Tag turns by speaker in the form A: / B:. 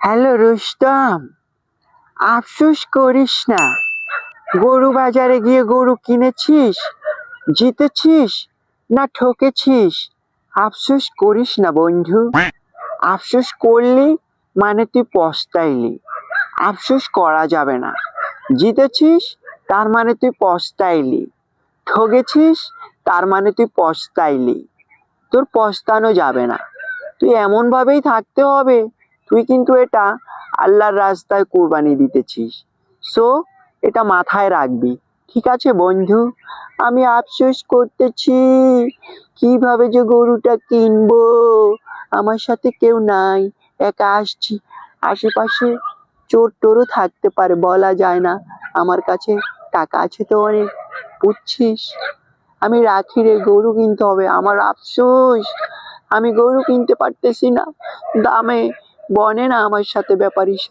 A: Hello Rustam, আফসোস করিস না। গরু বাজারে গিয়ে গরু কিনেছিস, জিতেছিস না ঠকেছিস? আফসোস করিস না বন্ধু। আফসোস করলি মানে তুই পস্তাইলি। আফসোস করা যাবে না। জিতেছিস তার মানে তুই পস্তাইলি, ঠকেছিস তার মানে তুই পস্তাইলি। তোর পস্তানো যাবে না, তুই এমন ভাবেই থাকতে হবে তুই কিন্তু এটা আল্লাহর রাস্তায় কোরবানি দিতেছিস। সো এটা মাথায় রাখবি, ঠিক আছে বন্ধু? আমি আফসোস করতেছি, কিভাবে যে গরুটা কিনবো, আমার সাথে কেউ নাই, একা আসছি। আশেপাশে চোর টোরও থাকতে পারে, বলা যায় না। আমার কাছে টাকা আছে তো অনেক, বুঝছিস? আমি রাখি রে, গরু কিনতে হবে। আমার আফসোস, আমি গরু কিনতে পারতেছি না। দামে বনে না আমার সাথে ব্যাপারী।